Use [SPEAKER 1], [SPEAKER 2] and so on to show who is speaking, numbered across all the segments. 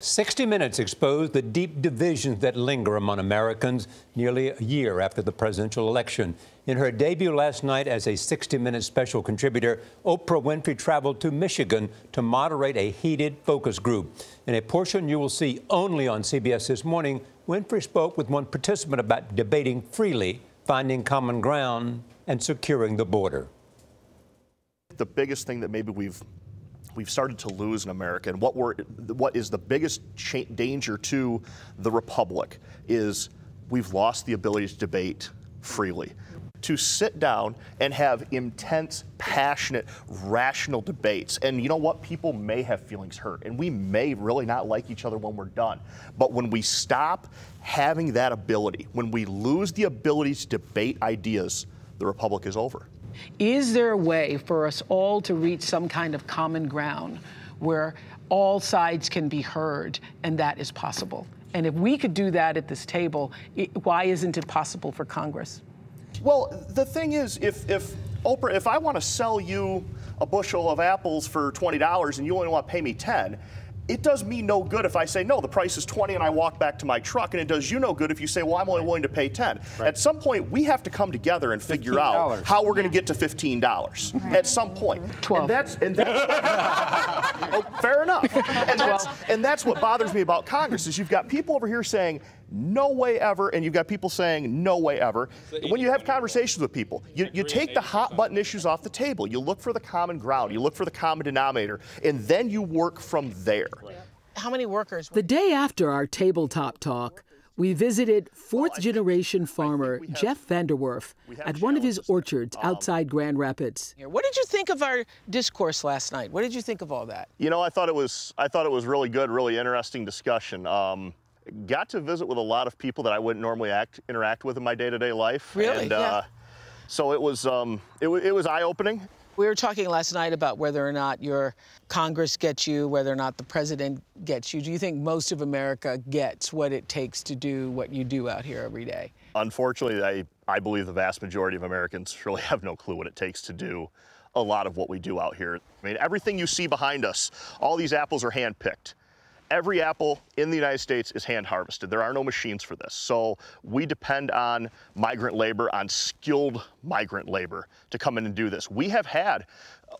[SPEAKER 1] 60 Minutes exposed the deep divisions that linger among Americans nearly a year after the presidential election. In her debut last night as a 60 Minutes special contributor, Oprah Winfrey traveled to Michigan to moderate a heated focus group. In a portion you will see only on CBS This Morning, Winfrey spoke with one participant about debating freely, finding common ground, and securing the border.
[SPEAKER 2] The biggest thing that maybe we've started to lose in America, and what is the biggest danger to the republic, is we've lost the ability to debate freely. To sit down and have intense, passionate, rational debates. And you know what? People may have feelings hurt, and we may really not like each other when we're done. But when we stop having that ability, when we lose the ability to debate ideas, the republic is over.
[SPEAKER 3] Is there a way for us all to reach some kind of common ground where all sides can be heard, and that is possible? And if we could do that at this table, why isn't it possible for Congress?
[SPEAKER 2] Well, the thing is, if Oprah, if I want to sell you a bushel of apples for $20 and you only want to pay me $10, it does me no good if I say, no, the price is $20 and I walk back to my truck, and it does you no good if you say, well, I'm only willing to pay $10. Right. At some point, we have to come together and figure out how we're going to get to $15 at some point.
[SPEAKER 3] 12.
[SPEAKER 2] And that's oh, fair enough. And that's what bothers me about Congress, is you've got people over here saying, no way ever, and you've got people saying no way ever. When you have conversations with people, you take the hot button issues off the table, you look for the common ground, you look for the common denominator, and then you work from there.
[SPEAKER 3] How many workers?
[SPEAKER 4] The day after our tabletop talk, we visited fourth-generation farmer Jeff Vanderwerf at one of his orchards outside Grand Rapids.
[SPEAKER 3] What did you think of our discourse last night? What did you think of all that?
[SPEAKER 2] You know, I thought it was really good, really interesting discussion. Got to visit with a lot of people that I wouldn't normally interact with in my day-to-day life.
[SPEAKER 3] Really?
[SPEAKER 2] And so it was eye-opening.
[SPEAKER 3] We were talking last night about whether or not your Congress gets you, whether or not the president gets you. Do you think most of America gets what it takes to do what you do out here every day?
[SPEAKER 2] Unfortunately, I believe the vast majority of Americans really have no clue what it takes to do a lot of what we do out here. I mean, everything you see behind us, all these apples are hand-picked. Every apple in the United States is hand harvested. There are no machines for this. So we depend on migrant labor, on skilled migrant labor to come in and do this. We have had,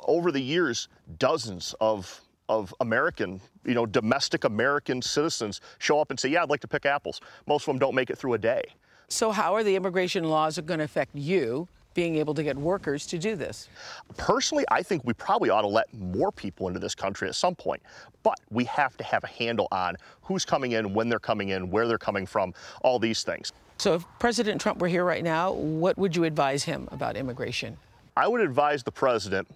[SPEAKER 2] over the years, dozens of American, domestic American citizens show up and say, yeah, I'd like to pick apples. Most of them don't make it through a day.
[SPEAKER 3] So how are the immigration laws going to affect you being able to get workers to do this?
[SPEAKER 2] Personally, I think we probably ought to let more people into this country at some point. But we have to have a handle on who's coming in, when they're coming in, where they're coming from, all these things.
[SPEAKER 3] So if President Trump were here right now, what would you advise him about immigration?
[SPEAKER 2] I would advise the president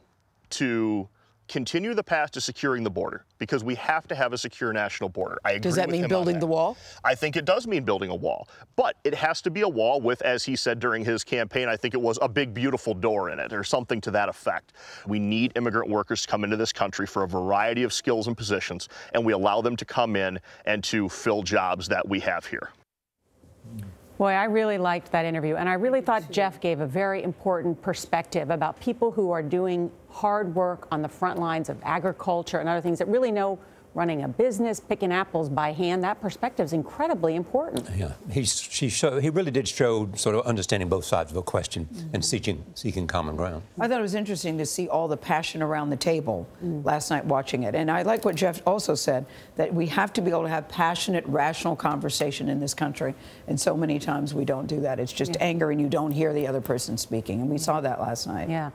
[SPEAKER 2] to continue the path to securing the border, because we have to have a secure national border. I agree.
[SPEAKER 3] Does that mean building the wall?
[SPEAKER 2] I think it does mean building a wall, but it has to be a wall with, as he said during his campaign, I think it was, a big, beautiful door in it, or something to that effect. We need immigrant workers to come into this country for a variety of skills and positions, and we allow them to come in and to fill jobs that we have here.
[SPEAKER 5] Boy, I really liked that interview, and I really thought Jeff gave a very important perspective about people who are doing hard work on the front lines of agriculture and other things that really know running a business, picking apples by hand. That perspective is incredibly important.
[SPEAKER 1] Yeah, he really did show sort of understanding both sides of a question and seeking common ground.
[SPEAKER 6] I thought it was interesting to see all the passion around the table last night watching it. And I like what Jeff also said, that we have to be able to have passionate, rational conversation in this country. And so many times we don't do that. It's just anger and you don't hear the other person speaking. And we saw that last night.
[SPEAKER 5] Yeah.